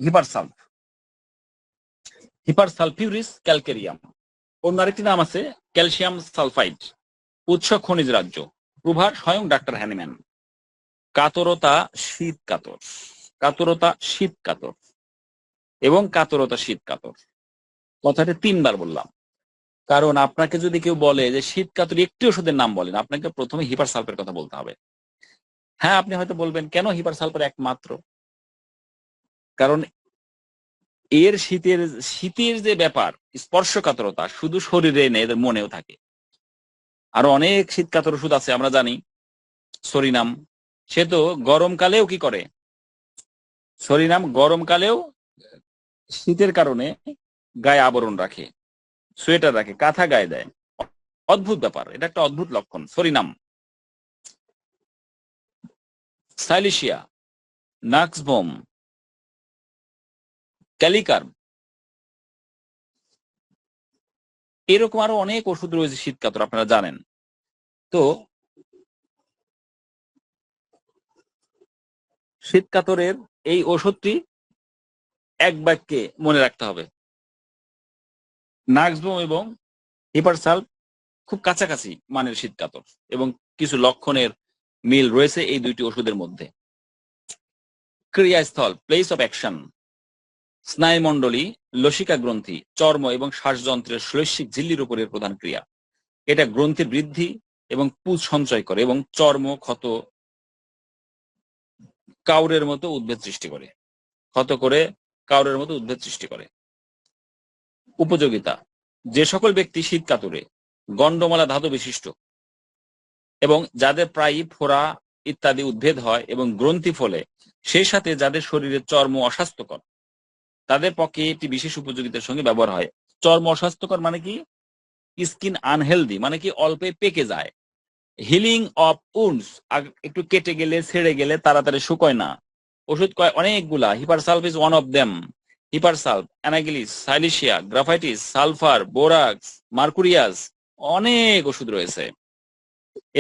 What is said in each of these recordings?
হিপারসালফ, হিপারসালফিউরিস ক্যালকেরিয়াম। অন্য আরেকটি নাম আছে ক্যালসিয়াম সালফাইড। উৎস খনিজ রাজ্য। প্রভার স্বয়ং ডাক্তার হ্যানিম্যান। কাতরতা শীত কাতর, কাতরতা শীত কাতর এবং কাতরতা শীত কাতর কথাটি 3 বার বললাম, কারণ আপনাকে যদি কেউ বলে যে শীত কাতর একটি ওষুধের নাম বলেন, আপনাকে প্রথমে হিপারসালফের কথা বলতে হবে। হ্যাঁ, আপনি হয়তো বলবেন কেন হিপারসালফার একমাত্র? কারণ এর শীতের যে ব্যাপার, স্পর্শকাতরতা শুধু শরীরে নেই, এদের মনেও থাকে। আরো অনেক শীতকাতর ওষুধ আছে আমরা জানি। সরিনাম, সে তো গরমকালেও কি করে, সরিনাম গরমকালেও শীতের কারণে গায়ে আবরণ রাখে, সোয়েটার রাখে, কাঁথা গায়ে দেয়। অদ্ভুত ব্যাপার, এটা একটা অদ্ভুত লক্ষণ। সরিনাম, সাইলিশিয়া, নাক্সবোম, ক্যালিকার্ম, এরকম আরো অনেক ওষুধ রয়েছে শীতকাতর, আপনারা জানেন। তো শীতকাতরের এই ওষুধটি এক বাক্যে মনে রাখতে হবে। নাক্সবোম এবং হিপারসালফ খুব কাছাকাছি মানের শীতকাতর, এবং কিছু লক্ষণের মিল রয়েছে এই দুইটি ওষুধের মধ্যে। ক্রিয়াস্থল, প্লেস অফ অ্যাকশন, স্নায়ুমণ্ডলী, লসিকা গ্রন্থি, চর্ম এবং শ্বাসযন্ত্রের শৈল্পিক ঝিল্লির উপরের প্রধান ক্রিয়া। এটা গ্রন্থির বৃদ্ধি এবং পুঁজ সঞ্চয় করে এবং চর্ম ক্ষত, কাউরের মতো উদ্ভেদ সৃষ্টি করে, ক্ষত করে কাউরের মতো উদ্ভেদ সৃষ্টি করে। উপযোগিতা, যে সকল ব্যক্তি শীতকাতরে গন্ডমালা ধাতু বিশিষ্ট এবং যাদের প্রায়ই ফোড়া ইত্যাদি উদ্ভেদ হয় এবং গ্রন্থি ফলে, সেই সাথে যাদের শরীরের চর্ম অস্বাস্থ্যকর, তাদের পক্ষে এটি বিশেষ উপযোগিতার সঙ্গে ব্যবহার হয়। চর্ম অস্বাস্থ্যকর মানে কি? স্কিন আনহেলদি মানে কি অল্পে পেকে যায়। হিলিং অফ উন্ডস, একটু কেটে গেলে ছেড়ে গেলে তাড়াতাড়ি শুকোয় না। ওষুধ কয় অনেকগুলা। Hepar sulph is one of them. Hepar sulph, Anagallis, Silicea, Graphites, sulphur, borax, Mercurius, অনেক ওষুধ রয়েছে।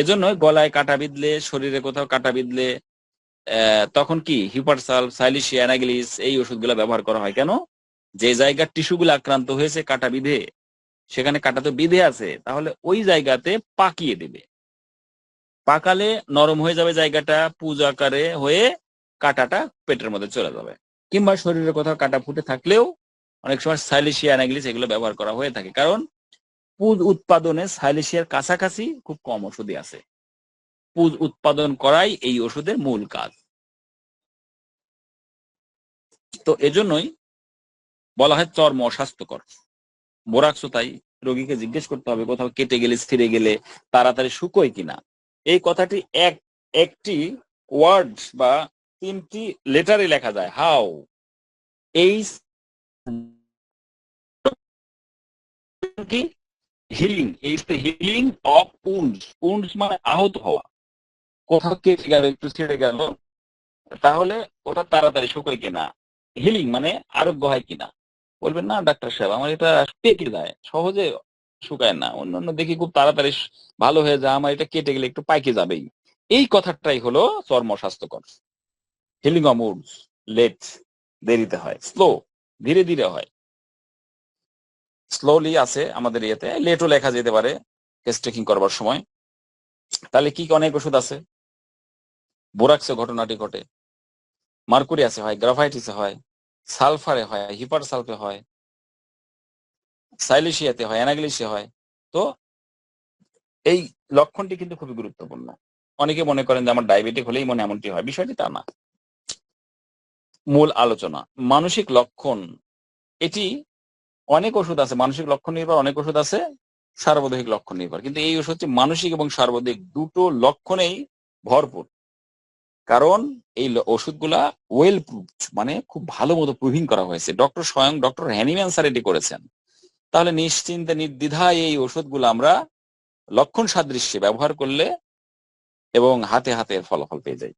এজন্য গলায় কাটা বিঁধলে, শরীরে কোথাও কাটা বিঁধলে তখন কি হিপারসালফ, সাইলিশিয়া, অ্যানাগিলিস এই ওষুধগুলো ব্যবহার করা হয়। কেন? যে জায়গার টিস্যুগুলো আক্রান্ত হয়েছে কাটা বিঁধে, সেখানে কাটা তো বিঁধে আছে, তাহলে ওই জায়গাতে পাকিয়ে দেবে। পাকালে নরম হয়ে যাবে জায়গাটা, পুজ আকারে হয়ে কাটাটা পেটের মধ্যে চলে যাবে। কিংবা শরীরে কোথাও কাটা ফুটে থাকলেও অনেক সময় সাইলিশিয়া, অ্যানাগিলিস এগুলো ব্যবহার করা হয়ে থাকে, কারণ পুজ উৎপাদনে সাইলিশিয়ার কাছাকাছি খুব কম ওষুধই আছে। পুজ উৎপাদন করাই এই ওষুধের মূল কাজ। তো এজন্যই বলা হয় চর্ম অস্বাস্থ্যকর। বোরাক্সও তাই। রোগীকে জিজ্ঞেস করতে হবে কোথাও কেটে গেলে, ছিঁড়ে গেলে তাড়াতাড়ি শুকোয় কিনা। এই কথাটি একটি ওয়ার্ড বা 3টি লেটারে লেখা যায়। হাউ, এইচ, কি healing, H healing of wounds. Wounds মানে আহত হওয়া, কোথাও কেটে গেল, একটু ছিঁড়ে গেল, তাহলে ওটা তাড়াতাড়ি শুকোয় কিনা। হিলিং মানে আরোগ্য হয় কিনা। বলবেন না ডাক্তার সাহেব আমার এটা পেকে যায়, সহজে শুকায় না, অন্যান্য দেখি খুব তাড়াতাড়ি ভালো হয়ে যায়, আমার এটা কেটে গেলে একটু পাইকে যাবেই। এই কথাটাই হলো চর্ম স্বাস্থ্যকর। হিলিং অফ উন্ডস, লেট, দেরিতে হয়, স্লো, ধীরে ধীরে হয়। স্লোলি আছে আমাদের ইয়েতে, লেটও লেখা যেতে পারে কেস টেকিং করবার সময়। তাহলে কি অনেক ওষুধ আছে। বোরাক্সে ঘটনাটি ঘটে, মার্কুরিয়াসে হয়, গ্রাফাইটিসে হয়, সালফারে হয়, হিপারসালফে হয়, সাইলিশিয়াতে হয়, অ্যানাগ্লিসে হয়। তো এই লক্ষণটি কিন্তু খুবই গুরুত্বপূর্ণ। অনেকে মনে করেন যে আমার ডায়াবেটিক হলেই মনে এমনটি হয়, বিষয়টি তা না। মূল আলোচনা, মানসিক লক্ষণ। এটি অনেক ওষুধ আছে মানসিক লক্ষণ নির্ভর, অনেক ওষুধ আছে সার্বদেহিক লক্ষণ নির্ভর, কিন্তু এই ওষুধটি মানসিক এবং সার্বদেহিক দুটো লক্ষণেই ভরপুর। কারণ এই ওষুধগুলা ওয়েল প্রুভড, মানে খুব ভালো মতো প্রুভিং করা হয়েছে। স্বয়ং ডক্টর হ্যানিম্যান স্যার এটি করেছেন। তাহলে নিশ্চিন্তে নির্দ্বিধায় এই ওষুধগুলো আমরা লক্ষণ সাদৃশ্যে ব্যবহার করলে এবং হাতে হাতে এর ফলাফল পেয়ে যাই।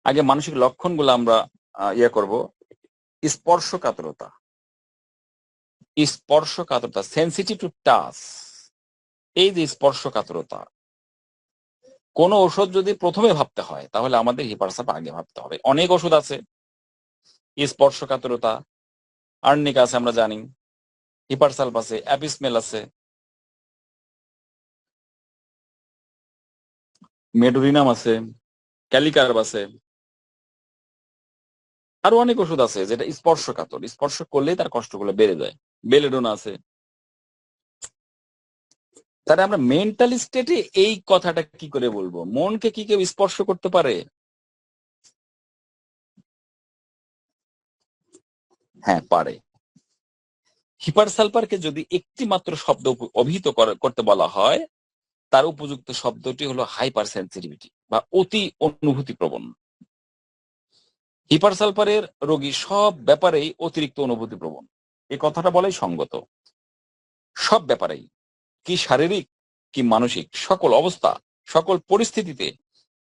আগে মানসিক লক্ষণগুলো আমরা করব। স্পর্শকাতরতা, স্পর্শকাতরতা, সেন্সিটিভ টু টাচ। এই যে স্পর্শকাতরতা, কোন ওষুধ যদি প্রথমে ভাবতে হয় তাহলে আমাদের হিপারসালফ আগে ভাবতে হবে। অনেক ওষুধ আছে, স্পর্শকাতরতা, আর্নিকা আছে আমরা জানি, হিপারসালভ আছে, অ্যাপিসমেল আছে, মেডোরিনাম আছে, ক্যালিকার্ব আছে, আরো অনেক ওষুধ আছে যেটা স্পর্শকাতর, স্পর্শ করলেই তার কষ্টগুলো বেড়ে যায়। বেলেডোনা আছে। তাহলে আমরা মেন্টাল স্টেটে এই কথাটা কি করে বলবো? মনকে কি কেউ স্পর্শ করতে পারে? হ্যাঁ, পারে। হিপারসালফারকে যদি একটি মাত্র শব্দ অভিহিত করতে বলা হয়, তার উপযুক্ত শব্দটি হলো হাইপার সেন্সিটিভিটি বা অতি অনুভূতি প্রবণ। হিপারসালফারের রোগী সব ব্যাপারেই অতিরিক্ত অনুভূতি প্রবণ, এই কথাটা বলাই সঙ্গত। সব ব্যাপারেই, কি শারীরিক কি মানসিক, সকল অবস্থা, সকল পরিস্থিতিতে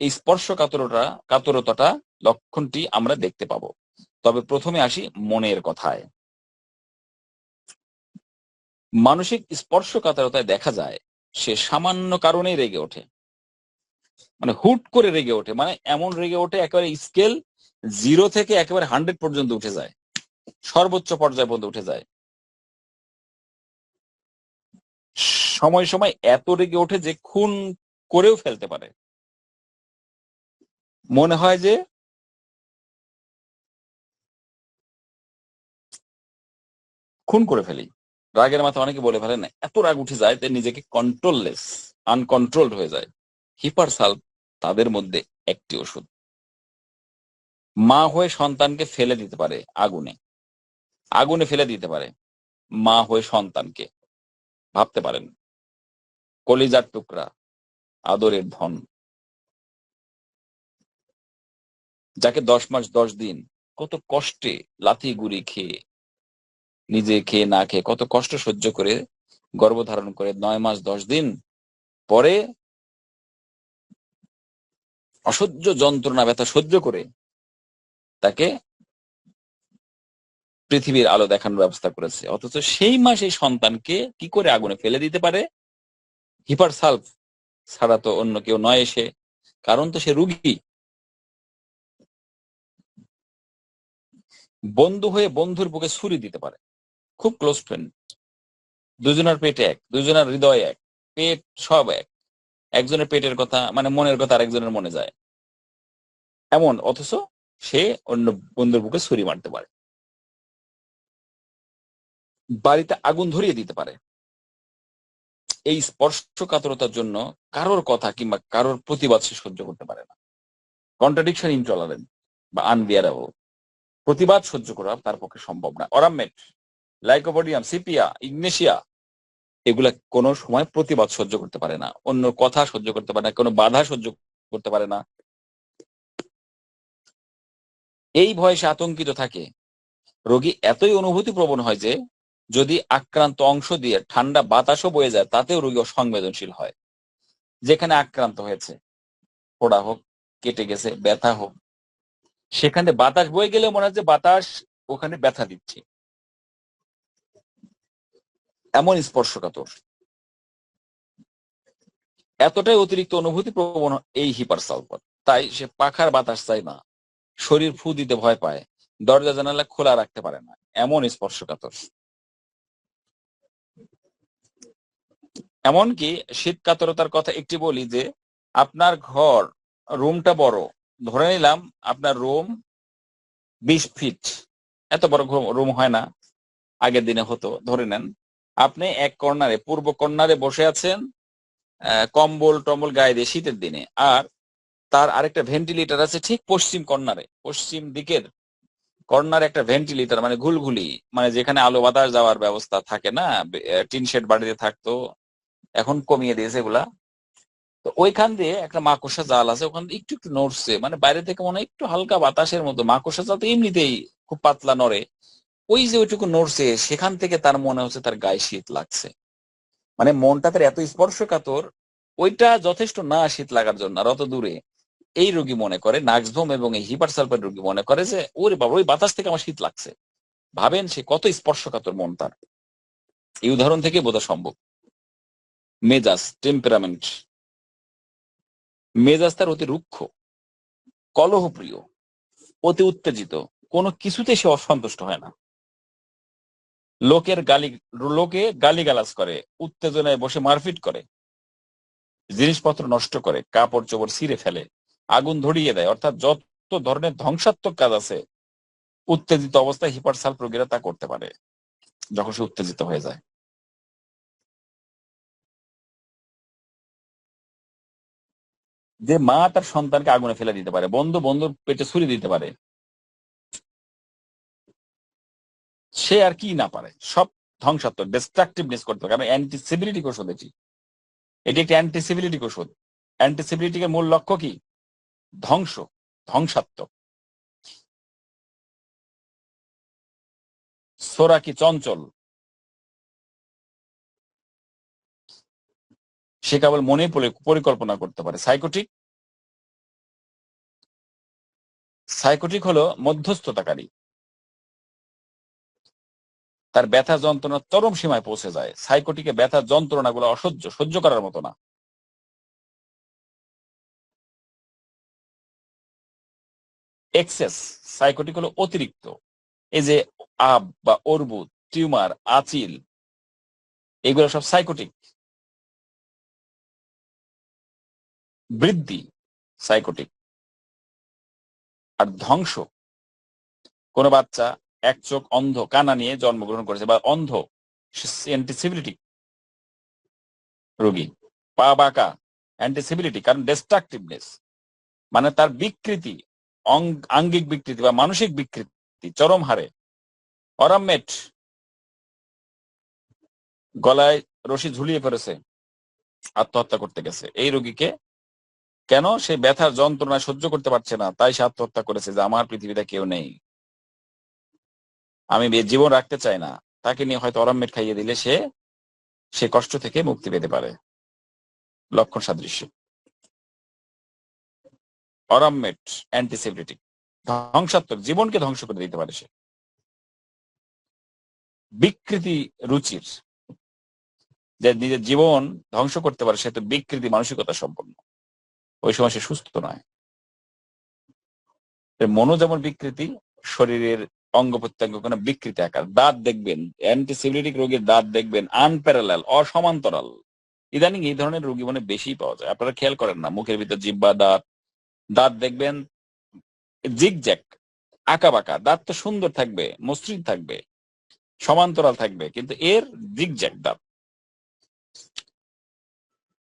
এই স্পর্শ কাতরতাটা লক্ষণটি আমরা দেখতে পাবো। তবে প্রথমে আসি মনের কথায়। মানসিক স্পর্শ কাতরতায় দেখা যায় সে সামান্য কারণেই রেগে ওঠে, মানে হুট করে রেগে ওঠে, মানে এমন রেগে ওঠে একেবারে স্কেল 0 থেকে একেবারে 100 পর্যন্ত উঠে যায়, সর্বোচ্চ পর্যায় পর্যন্ত উঠে যায়। সময় সময় এত রেগে ওঠে যে খুন করেও ফেলতে পারে। মনে হয় যে খুন করে ফেলি। রাগের মাথায় অনেকে বলে ফেলেন, এত রাগ উঠে যায় যে নিজেকে কন্ট্রোললেস, আনকন্ট্রোলড হয়ে যায়। হিপারসালভ তাদের মধ্যে একটি ওষুধ। মা হয়ে সন্তানকে ফেলে দিতে পারে আগুনে, আগুনে ফেলে দিতে পারে মা হয়ে সন্তানকে। ভাবতে পারেন, কলিজার টুকরা, আদরের ধন, যাকে 10 মাস 10 দিন কত কষ্টে লাথি গুড়ি খেয়ে, নিজে খেয়ে না খেয়ে কত কষ্ট সহ্য করে গর্ভধারণ করে 9 মাস 10 দিন পরে অসহ্য যন্ত্রণা ব্যথা সহ্য করে তাকে পৃথিবীর আলো দেখানোর ব্যবস্থা করেছে, অথচ সেই মা সেই সন্তানকে কি করে আগুনে ফেলে দিতে পারে? হিপারসালভ ছাড়া তো অন্য কেউ নয় সে, কারণ তো সে রুগী। বন্ধু হয়ে বন্ধুর বুকে ছুরি দিতে পারে, খুব ক্লোজ ফ্রেন্ড, দুজনের পেটে এক, দুজনের হৃদয় এক, পেট সব এক, একজনের পেটের কথা মানে মনের কথা আরেকজনের মনে যায় এমন, অথচ সে অন্য বন্ধুর বুকে ছুরি মারতে পারে। বাড়িতে আগুন ধরিয়ে দিতে পারে। এই স্পর্শকাতরতার জন্য কারোর কথা কিংবা কারোর প্রতিবাদ সে সহ্য করতে পারে না। কন্ট্রাডিকশন ইনটলারেন্ট বা আনবিয়ারেবল, প্রতিবাদ সহ্য করা তার পক্ষে সম্ভব না। অরামমেট, লাইকোপোডিয়াম, সিপিয়া, ইগনেশিয়া, এগুলা কোনো সময় প্রতিবাদ সহ্য করতে পারে না, অন্য কথা সহ্য করতে পারে না, কোনো বাধা সহ্য করতে পারে না। এই ভয়ে সে আতঙ্কিত থাকে। রোগী এতই অনুভূতি প্রবণ হয় যে যদি আক্রান্ত অংশ দিয়ে ঠান্ডা বাতাসও বয়ে যায় তাতেও রোগী সংবেদনশীল হয়। যেখানে আক্রান্ত হয়েছে, ফোড়া হোক, কেটে গেছে, ব্যথা হোক, সেখানে বাতাস বয়ে গেলে মনে হচ্ছে বাতাস ওখানে ব্যথা দিচ্ছে, এমন স্পর্শকাতর। এতটাই অতিরিক্ত অনুভূতি প্রবণ এই হিপারসালফার, তাই সে পাখার বাতাস চায় না, শরীর ফু দিতে ভয় পায়, দরজা জানালা খোলা রাখতে পারে না, এমন স্পর্শকাতর। এমনকি শীত কাতরতার কথা একটি বলি যে আপনার ঘর, রুমটা বড়, ধরে নিলাম আপনার রুম 20 ফিট, এত বড় রুম হয় না, আগের দিনে হতো, ধরে নেন আপনি এক কর্নারে, পূর্ব কর্নারে বসে আছেন, কম্বল টম্বল গায়ে দিয়ে শীতের দিনে, আর তার আরেকটা ভেন্টিলেটর আছে ঠিক পশ্চিম কর্নারে, পশ্চিম দিকের কর্নারে একটা ভেন্টিলেটর, মানে ঘুলঘুলি, মানে যেখানে আলো বাতাস যাওয়ার ব্যবস্থা থাকে না, টিন শেড বাড়িতে থাকতো, এখন কমিয়ে দিয়েছে এগুলা। তো ওইখান দিয়ে একটা মাকড়সা জাল আছে, ওখান দিয়ে একটু একটু নড়ছে, মানে বাইরে থেকে মনে হয় একটু হালকা বাতাসের মতো, মাকড়সা জাল তো এমনিতেই খুব পাতলা নড়ে, ওই যে ওইটুকু নড়ছে সেখান থেকে তার মনে হচ্ছে তার গায়ে শীত লাগছে। মানে মনটা তার এত স্পর্শকাতর, ওইটা যথেষ্ট না শীত লাগার জন্য, আর অত দূরে এই রোগী মনে করে, নাক্সভোম এবং এই হিপারসালফার রোগী মনে করে যে ওরে বাবা ওই বাতাস থেকে আমার শীত লাগছে। ভাবেন সে কত স্পর্শকাতর মন তার। এই উদাহরণ থেকে বোঝা সম্ভব। মেজাজ, টেম্পারামেন্ট, মেজাজ তার অতি রুক্ষ, কলহপ্রিয়, অতি উত্তেজিত, কোনো কিছুতে সে অসন্তুষ্ট হয় না। লোকে গালিগালাজ করে, উত্তেজনায় বসে মারপিট করে, জিনিসপত্র নষ্ট করে, কাপড় চোপড় ছিঁড়ে ফেলে, আগুন ধরিয়ে দেয়, অর্থাৎ যত ধরনের ধ্বংসাত্মক কাজ আছে উত্তেজিত অবস্থায় হিপারসালফ রোগীরা তা করতে পারে যখন সে উত্তেজিত হয়ে যায়। যে মা তার সন্তানকে আগুনে ফেলে দিতে পারে, বন্ধু বন্ধুর পেটে ছুরি দিতে পারে, সে আর কি না পারে, সব ধ্বংসাত্মক ডিস্ট্রাকটিভনেস করতে পারে। কারণ অ্যান্টিসিবিলিটিক ওষুধ এটি একটি অ্যান্টিসিবিলিটিক ওষুধ। অ্যান্টিসিবিলিটিকের মূল লক্ষ্য কি? ধ্বংস, ধ্বংসাত্মক। সোরা কি চঞ্চল, সে কেবল মনে পরিকল্পনা করতে পারে। সাইকোটিক, সাইকোটিক হলো মধ্যস্থতাকারী, তার ব্যথা যন্ত্রণা চরম সীমায় পৌঁছে যায়। সাইকোটিকে ব্যথা যন্ত্রণাগুলো সহ্য করার মতো না। এক্সেস, সাইকোটিক হলো অতিরিক্ত। এই যে আব বা অর্বুদ, টিউমার, আচিল, এগুলো সব সাইকোটিক। বৃদ্ধি, সাইকোটিক। আর ধ্বংস, কোন বাচ্চা এক চোখ অন্ধ, কানা নিয়ে জন্মগ্রহণ করেছে বা অন্ধ, অ্যান্টিসিবিলিটিক রোগী। পা বাঁকা, অ্যান্টিসিবিলিটি, কারণ ডিস্ট্রাকটিভনেস, মানে তার বিকৃতি, আঙ্গিক বিকৃতি বা মানসিক বিকৃতি চরম হারে। অরামমেট, গলায় রশি ঝুলিয়ে পড়েছে, আত্মহত্যা করতে গেছে। এই রোগীকে কেন? সে ব্যথার যন্ত্রণা সহ্য করতে পারছে না, তাই সে আত্মহত্যা করেছে যে আমার পৃথিবীতে কেউ নেই, আমি জীবন রাখতে চাই না। তাকে নিয়ে হয়তো অরামমেট খাইয়ে দিলে সে সে কষ্ট থেকে মুক্তি পেতে পারে। লক্ষণ সাদৃশ্য। অরামমেট অ্যান্টিসেপ্টিক, ধ্বংসাত্মক, জীবনকে ধ্বংস করে দিতে পারে সে। বিকৃতি রুচির, যে নিজের জীবন ধ্বংস করতে পারে সে তো বিকৃতি মানসিকতা সম্পন্ন, ওই সময় সে সুস্থ নয়। মনো যেমন বিকৃতি, শরীরের অঙ্গ প্রত্যঙ্গ কোনো বিকৃতি আকার। দাঁত দেখবেন, অ্যান্টিসেপ্টিক রোগীর দাঁত দেখবেন আনপ্যারালাল, অসমান্তরাল। ইদানিং এই ধরনের রোগী মানে বেশি পাওয়া যায়, আপনারা খেয়াল করেন না? মুখের ভিতর জিহ্বা, দাঁত, দাঁত দেখবেন জিগজ্যাগ, আঁকা বাঁকা। দাঁত তো সুন্দর থাকবে, মসৃণ থাকবে, সমান্তরাল থাকবে, কিন্তু এর জিগজ্যাগ দাঁত।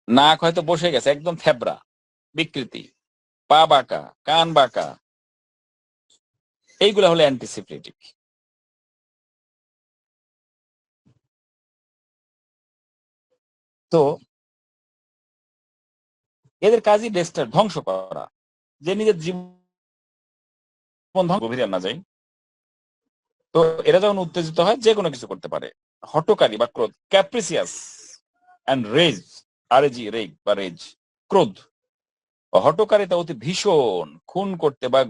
নাক হয়তো বসে গেছে, একদম থেবড়া, বিকৃতি। পা বাঁকা, কান বাঁকা, এইগুলা হলো অ্যান্টিসিপ্লেটিক। তো এদের কাজই ডেস্টার ধ্বংস করা, যে নিজের জীবন গভীরে না যায়। তো এরা যখন উত্তেজিত হয় যে কোনো কিছু করতে পারে। হটকারী বা ক্রোধ, ক্যাপ্রিসিয়াস অ্যান্ড রেজ, আরজি, রেগ বা রেজ, ক্রোধ। হটকারিতা অতি ভীষণ, খুন করতে বা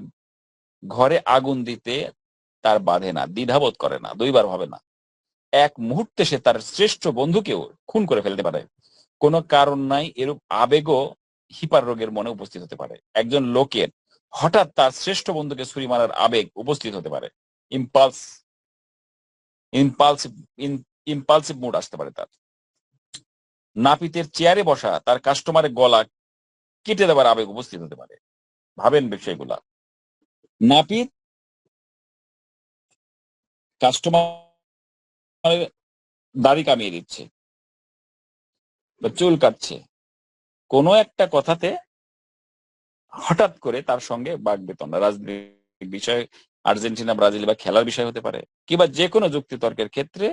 ঘরে আগুন দিতে তার বাধে না, দ্বিধাবোধ করে না, দুইবার ভাবে না। এক মুহূর্তে সে তার শ্রেষ্ঠ বন্ধুকেও খুন করে ফেলতে পারে। কোনো কারণ নাই, এরূপ আবেগও হিপার রোগের মনে উপস্থিত হতে পারে। একজন লোকের হঠাৎ তার শ্রেষ্ঠ বন্ধুকে ছুরি মারার আবেগ উপস্থিত হতে পারে। ইম্পালস, ইম্পালসিভ, ইম্পালসিভ মুড আসতে পারে তার। নাপিতের চেয়ারে বসা তার কাস্টমারের গলা কেটে দেওয়ার আবেগ উপস্থিত হতে পারে। ভাবেন বিষয়গুলা। নাপিত কাস্টমারের দাড়ি কামিয়ে দিচ্ছে বা চুল কাটছে, কোনো একটা কথাতে হঠাৎ করে তার সঙ্গে বাকবিতণ্ডা, রাজনৈতিক বিষয়, আর্জেন্টিনা ব্রাজিল বা খেলার বিষয় হতে পারে, কিংবা যে কোনো যুক্তিতর্কের ক্ষেত্রে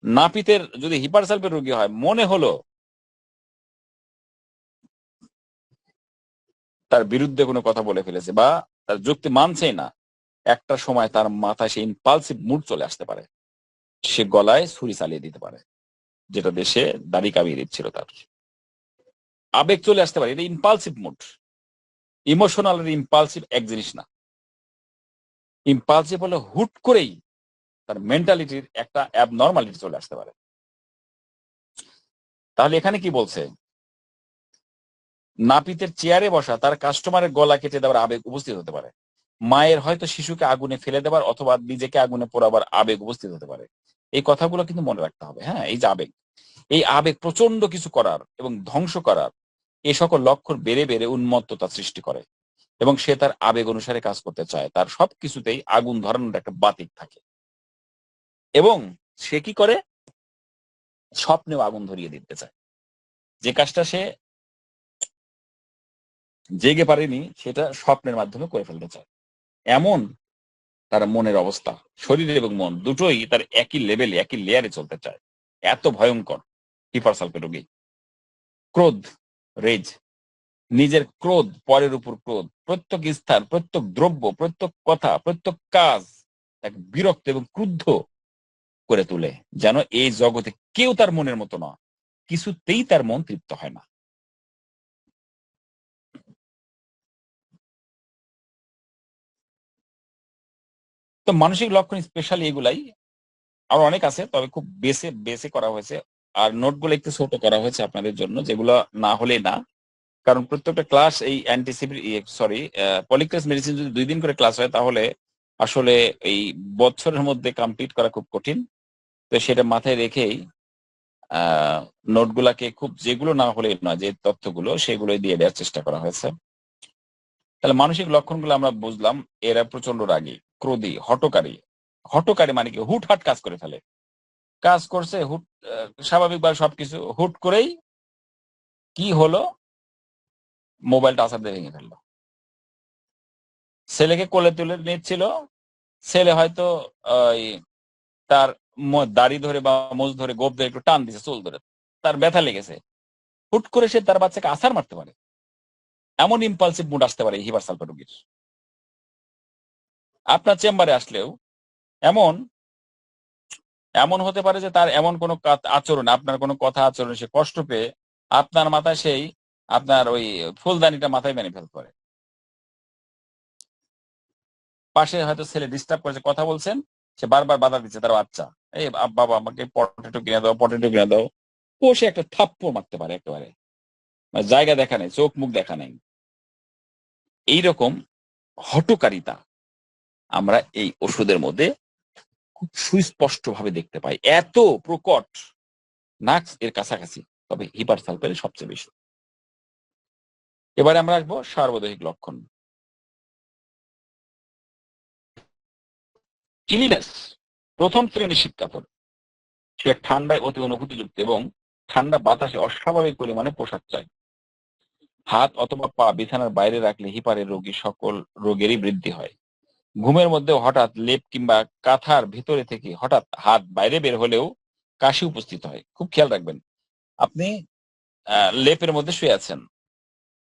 নাপিতের যদি হিপারসালফের রোগী হয়, মনে হলো তার বিরুদ্ধে কোনো কথা বলে ফেলেছে বা তার যুক্তি মানছেই না, একটা সময় তার মাথায় সে ইম্পালসিভ মুড চলে আসতে পারে, সে গলায় ছুরি চালিয়ে দিতে পারে, যেটা দেশে দাড়ি কামিয়ে দিচ্ছিল তার। আবেগ চলে আসতে পারে, এটা ইম্পালসিভ মুড। ইমোশনাল আর ইম্পালসিভ এক জিনিস না। ইম্পালসিভ হলে হুট করেই তার মেন্টালিটির একটা অ্যাবনর্মালিটি চলে আসতে পারে। তাহলে এখানে কি বলছে? নাপিতের চেয়ারে বসা তার কাস্টমারের গলা কেটে দেওয়ার আবেগ উপস্থিত হতে পারে। মায়ের হয়তো শিশুকে আগুনে ফেলে দেবার অথবা নিজেকে আগুনে পোড়াবার আবেগ উপস্থিত হতে পারে। এই কথাগুলো কিন্তু মনে রাখতে হবে। হ্যাঁ, এই যে আবেগ, এই আবেগ প্রচন্ড কিছু করার এবং ধ্বংস করার, এ সকল লক্ষণ বেড়ে বেড়ে উন্মত্ততা সৃষ্টি করে এবং সে তার আবেগ অনুসারে কাজ করতে চায়। তার সবকিছুতেই আগুন ধরানোর একটা বাতিক থাকে এবং সে কি করে, স্বপ্নেও আগুন ধরিয়ে দিতে চায়। যে কাজটা সে জেগে পারেনি সেটা স্বপ্নের মাধ্যমে করে ফেলতে চায়। এমন তার মনের অবস্থা, শরীর এবং মন দুটোই তার একই লেভেলে, একই লেয়ারে চলতে চায়। এত ভয়ঙ্কর হিপারসালফেট রোগী। ক্রোধ, রেজ, নিজের ক্রোধ, পরের উপর ক্রোধ, প্রত্যেক স্থান, প্রত্যেক দ্রব্য, প্রত্যেক কথা, প্রত্যেক কাজ এক বিরক্ত এবং ক্রুদ্ধ করে তোলে, যেন এই জগতে কেউ তার মনের মতো না, কিছুতেই তার মন তৃপ্ত হয় না। তো মানসিক লক্ষণ স্পেশালি এগুলাই, আরো অনেক আছে, তবে খুব বেসে বেসে করা হয়েছে। আর নোটগুলো একটু ছোট করা হয়েছে আপনাদের জন্য, যেগুলো না হলে না। কারণ প্রত্যেকটা ক্লাস এই পলিক্রাস মেডিসিন যদি 2 দিন করে ক্লাস হয় তাহলে আসলে এই বছরের মধ্যে কমপ্লিট করা খুব কঠিন। তো সেটা মাথায় রেখেই নোটগুলাকে খুব, যেগুলো না হলে নয়, যে তথ্যগুলো সেগুলোই দিয়ে দেওয়ার চেষ্টা করা হয়েছে। তাহলে মানসিক লক্ষণগুলো আমরা বুঝলাম, এরা প্রচন্ড রাগী, ক্রোধী, হঠকারী। হঠকারী মানে কি, হুটহাট কাজ করে ফেলে। কাজ করছে হুট, স্বাভাবিকভাবে সবকিছু হুট করেই কি হলো, মোবাইলটা আছাড় দিয়ে ভেঙে ফেললো। ছেলেকে কোলে তুলে নিচ্ছিল, ছেলে হয়তো ওই তার দাড়ি ধরে বা মোজ ধরে, গোপ ধরে একটু টান দিছে, চুল ধরে, তার ব্যথা লেগেছে, হুট করে সে তার বাচ্চাকে আছাড় মারতে পারে। এমন ইম্পালসিভ মুড আসতে পারে হিপার সালফার রোগীর। আপনার চেম্বারে আসলেও এমন এমন হতে পারে যে তার এমন কোনো আচরণ, আপনার কোনো কথা আচরণ সে কষ্ট পেয়ে আপনার মাথায় সেই আপনার ওই ফুলদানিটা মাথায় মেনে ফেলতে পারে। পাশে হয়তো ছেলে ডিস্টার্ব করেছে, কথা বলছেন, সে বারবার বাধা দিচ্ছে তার বাচ্চা, এই বাবা আমাকে পটেটো কিনে দাও, পটেটো কিনে দাও, ও সে একটা থাপ্পড় মারতে পারে একেবারে, মানে জায়গা দেখা নেই, চোখ মুখ দেখা নেই। এইরকম হঠকারিতা আমরা এই ওষুধের মধ্যে খুব সুস্পষ্ট ভাবে দেখতে পাই, এত প্রকট, নাক্স এর কাছাকাছি, তবে হিপার সালফারের সবচেয়ে বেশি। এবারে আমরা আসবো সার্বদেহিক লক্ষণ। ইলিনেস, প্রথম শ্রেণীর শীতকাতর, সে ঠান্ডায় অতি অনুভূতিযুক্ত এবং ঠান্ডা বাতাসে অস্বাভাবিক পরিমাণে পোশাক চায়। হাত অথবা পা বিছানার বাইরে রাখলে হিপারের রোগী সকল রোগেরই বৃদ্ধি হয়। ঘুমের মধ্যে হঠাৎ লেপ কিংবা কাঁথার ভিতরে থেকে হঠাৎ হাত বাইরে বের হলেও কাশি উপস্থিত হয়। খুব খেয়াল রাখবেন, আপনি লেপের মধ্যে শুয়ে আছেন,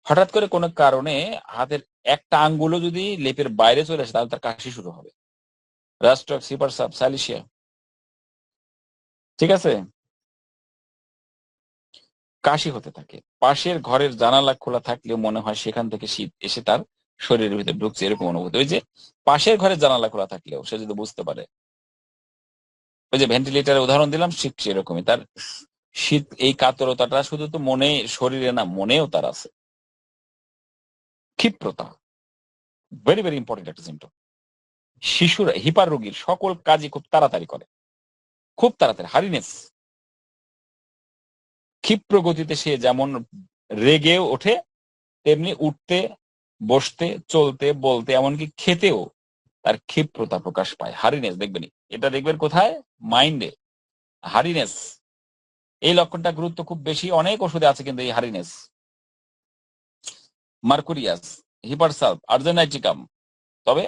হঠাৎ করে কোনো কারণে হাতের একটা আঙ্গুলও যদি লেপের বাইরে চলে আসে তাহলে তার কাশি শুরু হবে। রাস্ট্রক্স, হিপারসাপ, সালিসিয়া, ঠিক আছে? কাশি হতে থাকে। পাশের ঘরের জানালা খোলা থাকলেও মনে হয় সেখান থেকে শীত এসে তার শরীরের ভিতরে ঢুকছে, এরকম অনুভূতি। ওই যে পাশের ঘরের জানালা খোলা থাকলেও সে যদি বুঝতে পারে, ওই যে ভেন্টিলেটারের উদাহরণ দিলাম, ঠিক সেরকমই তার শীত, এই কাতরতাটা শুধু তো মনে, শরীরে না, মনেও তার আছে। ক্ষিপ্রতা, ভেরি ভেরি ইম্পর্টেন্ট একটা সিমটম। শিশুরা, হিপার রোগীর সকল কাজই খুব তাড়াতাড়ি করে, খুব তাড়াতাড়ি। হারিনেস, ক্ষিপ্র গতিতে সে যেমন রেগেও ওঠে, তেমনি উঠতে, বসতে, চলতে, বলতে, এমনকি খেতেও তার ক্ষিপ্রতা প্রকাশ পায়। হারিনেস দেখবেন, এটা দেখবেন কোথায়, মাইন্ডে। হারিনেস, এই লক্ষণটা গুরুত্ব খুব বেশি, অনেক ওষুধে আছে কিন্তু এই হারিনেস। মার্কুরিয়াস, হিপারসালফ, আর্জেনাইটিকাম, তবে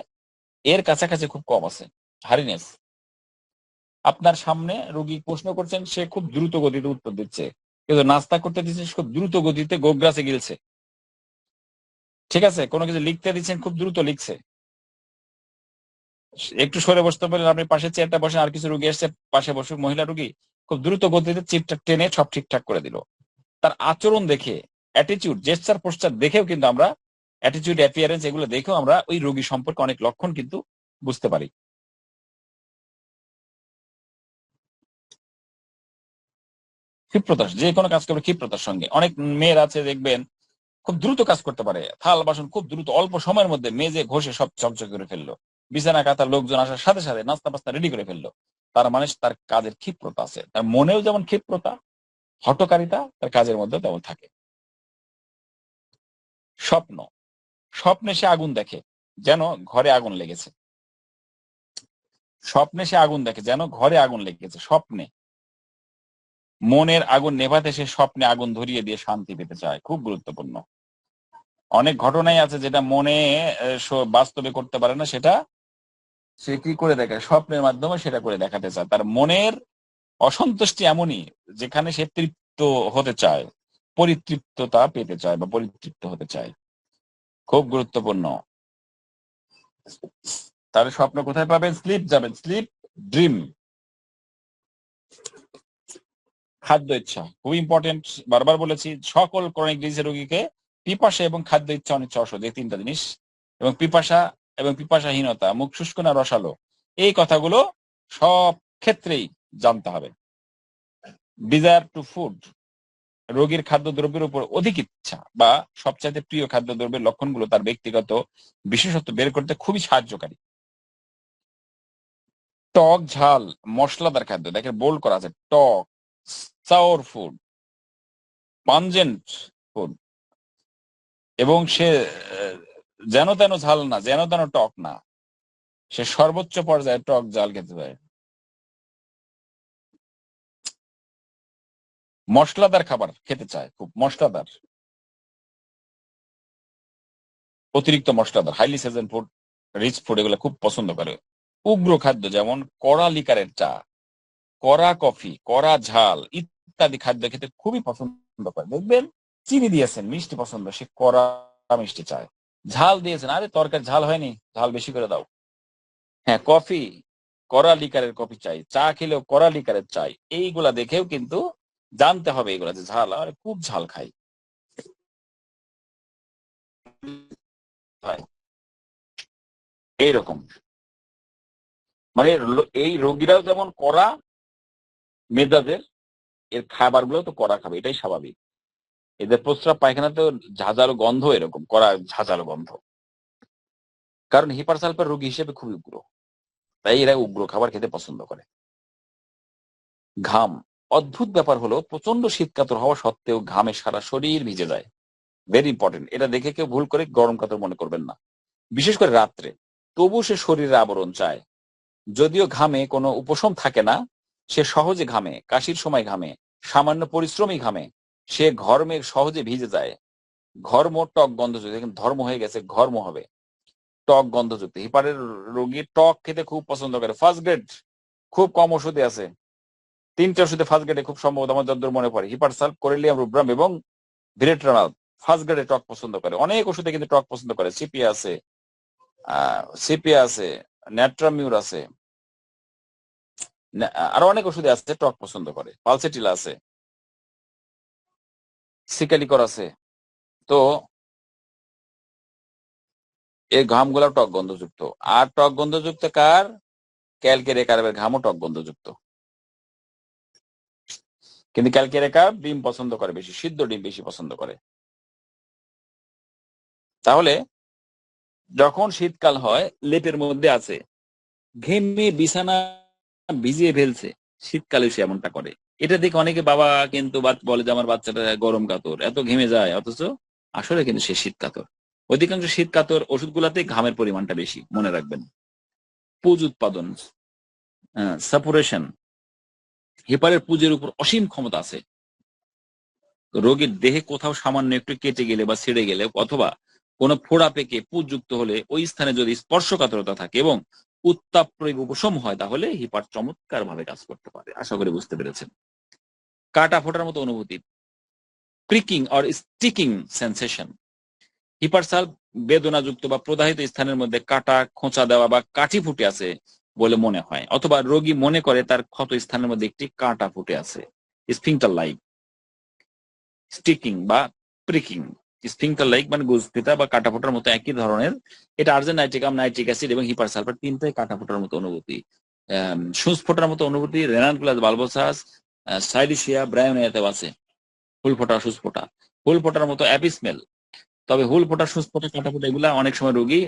এর কাছাকাছি খুব কম আছে হারিনেস। আপনার সামনে রোগী প্রশ্ন করছেন, সে খুব দ্রুত গতিতে উত্তর দিচ্ছে, কিন্তু নাস্তা করতে দিচ্ছে খুব দ্রুত গতিতে গোগ্রাসে গিলছে, ঠিক আছে? কোনো কিছু লিখতে দিচ্ছেন, খুব দ্রুত লিখছে। একটু সরে বসতে পারেন, আপনি পাশে চেয়ারটা বসেন, আর কিছু রুগী এসছে পাশে বসে, মহিলা রুগী, খুব দ্রুত গতিতে চিপটা টেনে সব ঠিকঠাক করে দিল। তার আচরণ দেখে, অ্যাটিটিউড, জেস্টার, পোস্টার দেখেও কিন্তু আমরা, অ্যাটিটিউড, অ্যাপিয়ারেন্স, এগুলো দেখেও আমরা ওই রোগী সম্পর্কে অনেক লক্ষণ কিন্তু বুঝতে পারি। ক্ষিপ্রতা, যে কোনো কাজ করবে ক্ষিপ্রতার সঙ্গে। অনেক মেয়ের আছে দেখবেন খুব দ্রুত কাজ করতে পারে, থাল বাসন খুব দ্রুত অল্প সময়ের মধ্যে মেজে ঘষে সব চকচকে করে ফেললো, বিছানা কাঁথার লোকজন আসার সাথে সাথে নাস্তা পাস্তা রেডি করে ফেললো। তার মানে তার কাজের ক্ষিপ্রতা আছে, তার মনেও যেমন ক্ষিপ্রতা, হঠকারিতা তার কাজের মধ্যে তেমন থাকে। স্বপ্ন, স্বপ্নে সে আগুন দেখে যেন ঘরে আগুন লেগেছে। স্বপ্নে সে আগুন দেখে যেন ঘরে আগুন লেগেছে। স্বপ্নে মনের আগুন নেভাতে সে স্বপ্নে আগুন ধরিয়ে দিয়ে শান্তি পেতে চায়, খুব গুরুত্বপূর্ণ। অনেক ঘটনাই আছে যেটা মনে বাস্তবে করতে পারে না, সেটা সে কি করে দেখে স্বপ্নের মাধ্যমে সেটা করে দেখাতে চায়। তার মনের অসন্তুষ্টি এমনই যেখানে সে তৃপ্ত হতে চায়, পরিতৃপ্ততা পেতে চায় বা পরিতৃপ্ত হতে চায়, খুব গুরুত্বপূর্ণ। তাহলে স্বপ্ন কোথায় পাবেন? স্লিপ যাবেন, স্লিপ ড্রিম। খাদ্য ইচ্ছা খুব ইম্পর্টেন্ট, বারবার বলেছি সকল ক্রনিক ডিজিজের রোগীকে পিপাসা এবং খাদ্য ইচ্ছা অনিচ্ছা অসহ্য, এই তিনটা জিনিস, এবং পিপাসা এবং পিপাসাহীনতা, মুখ শুষ্ক না রসালো, এই কথাগুলো সব ক্ষেত্রেই জানতে হবে। ডিজায়ার টু ফুড, রোগীর খাদ্যদ্রব্যের উপর অধিক ইচ্ছা বা সবচাইতে প্রিয় খাদ্যদ্রব্যের লক্ষণগুলো তার ব্যক্তিগত বিশেষত্ব বের করতে খুবই সাহায্যকারী। টক ঝাল মশলাদার খাদ্য, দেখেন বোল্ড করা আছে, টক, সাওর ফুড, পাঞ্জেন্ট ফুড, এবং সে যেন তেন ঝাল না, যেন তেন টক না, সে সর্বোচ্চ পর্যায়ে টক ঝাল খেতে পারে। মশলাদার খাবার খেতে চায়, খুব মশলাদার, অতিরিক্ত মশলাদার, হাইলি সেজন ফুড, রিচ ফুড, এগুলো খুব পছন্দ করে। উগ্র খাদ্য যেমন কড়া লিকারের চা, কড়া কফি, কড়া ঝাল ইত্যাদি খাদ্য খেতে খুবই পছন্দ করে। দেখবেন চিনি দিয়েছেন, মিষ্টি পছন্দ, সে কড়া মিষ্টি চায়। ঝাল দিয়েছেন, আরে তরকারি ঝাল হয়নি, ঝাল বেশি করে দাও। হ্যাঁ, কফি, কড়া লিকারের কফি চাই, চা খেলেও কড়া লিকারের চাই। এইগুলা দেখেও কিন্তু জানতে হবে এগুলা যে ঝাল, আরে খুব ঝাল খাই। এইরকম মানে এই রোগীরাও যেমন কড়া মেজাজের, এর খাবার গুলো তো কড়া খাবে, এটাই স্বাভাবিক। এদের প্রস্রাব পায়খানাতে ঝাঁঝালো গন্ধ, এরকম কড়া ঝাঁঝালো গন্ধ, কারণ হিপার সালফার রোগী হিসেবে খুবই উগ্র, তাই এরা উগ্র খাবার খেতে পছন্দ করে। ঘাম, অদ্ভুত ব্যাপার হলো প্রচন্ড শীতকাতর হওয়া সত্ত্বেও ঘামে সারা শরীর ভিজে যায়। ভেরি ইম্পর্টেন্ট, এটা দেখে কেউ ভুল করে গরম কাতর মনে করবেন না, বিশেষ করে রাত্রে। তবু সে শরীরের আবরণ চায়, যদিও ঘামে কোনো উপশম থাকে না, সে সহজে ঘামে, কাশির সময় ঘামে, সামান্য পরিশ্রমই ঘামে, সে ঘর্মে সহজে ভিজে যায়। ঘর্ম টক গন্ধযুক্ত, দেখেন ধর্ম হয়ে গেছে, ঘর্ম হবে, টক গন্ধযুক্ত। হিপারের রোগী টক খেতে খুব পছন্দ করে। ফার্স্ট গ্রেড খুব কম ওষুধে আছে, 3টে ওষুধে ফার্স্ট গ্রেডে খুব সম্ভবত আমার যতদূর মনে পড়ে, হিপারসালফ, কোরেলিয়াম, রুব্রাম এবং ভিরেট্রানাল, ফার্স্ট গ্রেডে টক পছন্দ করে। অনেক ওষুধে কিন্তু টক পছন্দ করে, সিপিয়া আছে, সিপিয়া আছে, ন্যাট্রামিউর আছে, আরো অনেক ওষুধে আছে টক পছন্দ করে, পালসেটিল আছে, সিকালিকর আছে। তো এই ঘামগুলো টক গন্ধযুক্ত। আর টক গন্ধযুক্ত কার? ক্যালকেরিয়া ঘামও টক গন্ধযুক্ত। কিন্তু ক্যালকেরিয়া ডিম পছন্দ করে বেশি, সিদ্ধ ডিম বেশি পছন্দ করে। তাহলে যখন শীতকাল হয়, লেপের মধ্যে আছে, ঘেমে বিছানা ভিজিয়ে ফেলছে, শীতকালে সে এমনটা করে। এটা দেখে অনেকে বাবা কিন্তু বলে যে আমার বাচ্চাটা গরম কাতর, এত ঘেমে যায়, অথচ আসলে কিন্তু সে শীত কাতর। অধিকাংশ শীত কাতর ওষুধগুলাতে ঘামের পরিমাণটা বেশি, মনে রাখবেন। পুজ উৎপাদন, সাপুরেশন, হেপারের পুজের উপর অসীম ক্ষমতা আছে। রোগীর দেহে কোথাও সামান্য একটু কেটে গেলে বা ছিঁড়ে গেলে অথবা কোনো ফোড়া পেকে পুজ যুক্ত হলে ওই স্থানে যদি স্পর্শকাতরতা থাকে এবং উত্তাপ প্রয়োগ উপশম হয়, তাহলে হিপার চমৎকার ভাবে কাজ করতে পারে। আশা করি বুঝতে পেরেছেন। কাটা ফোটার মতো অনুভূতি, প্রিকিং অর স্টিকিং সেন্সেশন, হিপারসালভ বেদনাযুক্ত বা প্রদাহিত স্থানের মধ্যে কাটা খোঁচা দেওয়া বা কাঠি ফুটে আছে বলে মনে হয়, অথবা রোগী মনে করে তার ক্ষত স্থানের মধ্যে একটি কাঁটা ফুটে আছে। স্ফিংটার লাইক, স্টিকিং বা প্রিকিং, স্ফিংটার লাইক মানে গুজফিতা বা কাটা ফোটার মতো একই ধরনের। এটা আর্জেনাইটিকাম, নাইট্রিক অ্যাসিড এবং হিপার সালফার তিনটাই কাটা ফোটার মতো অনুভূতি। সুচ ফোটার মতো অনুভূতি রেনানকুলাস বালবোসাস, সাইলিশিয়া ব্রায়োনিয়াতেও আছে। ফুল ফোটা, সুচ ফোটা, ফুল ফোটার মতো অ্যাপিসমেল, তবে হুল ফোটা, সুচ ফোটা, কাটা ফোটা এগুলা অনেক সময় রোগী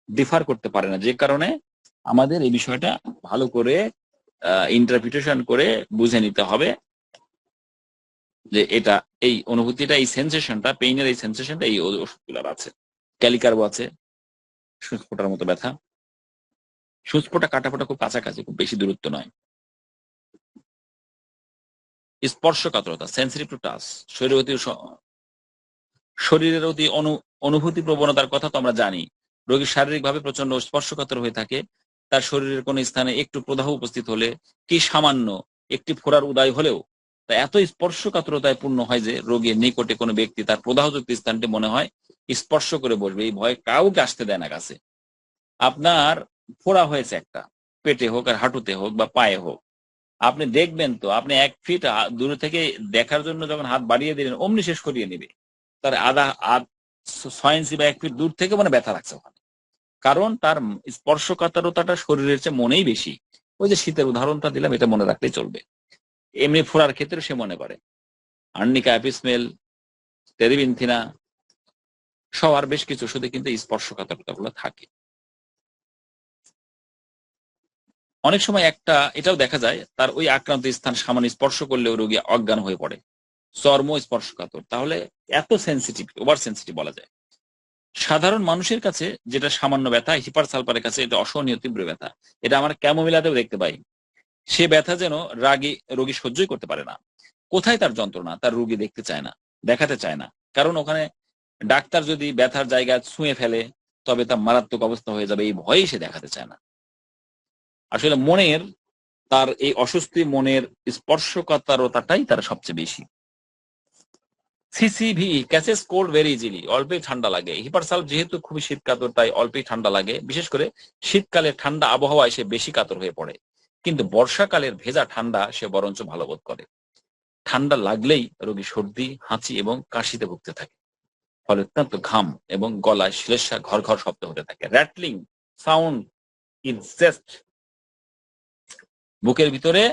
ডিফার করতে পারে না, যে কারণে আমাদের এই বিষয়টা ভালো করে ইন্টারপ্রিটেশন করে বুঝে নিতে হবে যে এটা এই অনুভূতিটা, এই সেন্সেশনটা, পেইনের এই সেন্সেশনটা এই ওষুধগুলোর আছে। ক্যালিকার্বো আছে, সুচ ফোটার মতো ব্যথা। সুচ ফোটা, কাটা ফোটা খুব কাছাকাছি, খুব বেশি দূরত্ব নয়। স্পর্শকাতরতা, সেন্সিটিভ টু টাচ, শরীরের অতি অনুভূতি প্রবণতার কথা তো আমরা জানি। রোগী শারীরিকভাবে প্রচন্ড স্পর্শকাতর হয়ে থাকে। তার শরীরের কোন স্থানে একটু প্রদাহ উপস্থিত হলে, কি সামান্য একটি ফোড়ার উদয় হলেও তা এত স্পর্শকাতরতায় পূর্ণ হয় যে রোগীর নিকটে কোনো ব্যক্তি তার প্রদাহযুক্ত স্থানটি মনে হয় স্পর্শ করে বসবে, এই ভয়ে কাউকে আসতে দেয় না কাছে। আপনার ফোড়া হয়েছে একটা, পেটে হোক আর হাঁটুতে হোক বা পায়ে হোক, আপনি দেখবেন তো, আপনি 1 ফিট দূরে থেকে দেখার জন্য যখন হাত বাড়িয়ে দিলেন, অমনি শেষ করিয়ে নিবে। তার আধা 6 ইঞ্চি বা 1 ফিট দূর থেকে মানে ব্যথা লাগছে ওখানে, কারণ তার স্পর্শকাতরতাটা শরীরের চেয়ে মনেই বেশি। ওই যে শীতের উদাহরণটা দিলাম, এটা মনে রাখলেই চলবে। এমনি ফোড়ার ক্ষেত্রে সে মনে করে আর্নিকা, অ্যাপিসমেল, টেরিবিনথিনা সবার বেশ কিছু ওষুধে কিন্তু স্পর্শকাতরতা গুলো থাকে। অনেক সময় এটাও দেখা যায়, তার ওই আক্রান্ত স্থান সামান্য স্পর্শ করলেও রোগী অজ্ঞান হয়ে পড়ে, চর্ম স্পর্শকাতর। তাহলে এত সেন্সিটিভ, ওভার সেন্সিটিভ বলা যায়। সাধারণ মানুষের কাছে যেটা সামান্য ব্যথা, হিপার সালফারের কাছে এটা অসহনীয় তীব্র ব্যথা। এটা আমার ক্যামোমিলাতেও দেখতে পাই। সে ব্যথা যেন রোগী সহ্যই করতে পারে না। কোথায় তার যন্ত্রণা, তার রোগী দেখতে চায় না, দেখাতে চায় না, কারণ ওখানে ডাক্তার যদি ব্যথার জায়গা ছুঁয়ে ফেলে তবে তার মারাত্মক অবস্থা হয়ে যাবে, এই ভয়েই সে দেখাতে চায় না। আসলে তার এই অস্বস্তি, মনের স্পর্শকাতরতাটাই তার সবচেয়ে বেশি। সিসিভি, ক্যাচেস কোল্ড ভেরি ইজিলি, অল্পেই ঠান্ডা লাগে। হিপারসালভ যেহেতু খুবই শীত কাতর, তাই অল্পেই ঠান্ডা লাগে। বিশেষ করে শীতকালে ঠান্ডা আবহাওয়ায় সে বেশি কাতর হয়ে পড়ে, কিন্তু বর্ষাকালের ভেজা ঠান্ডা সে বরঞ্চ ভালো বোধ করে। ঠান্ডা লাগলেই রোগী সর্দি, হাঁচি এবং কাশিতে ভুগতে থাকে, ফলে অত্যন্ত ঘাম এবং গলায় শ্লেষ্মা ঘর ঘর শব্দ হতে থাকে। র্যাটলিং সাউন্ড ইন চেস্ট, বুকের ভিতরে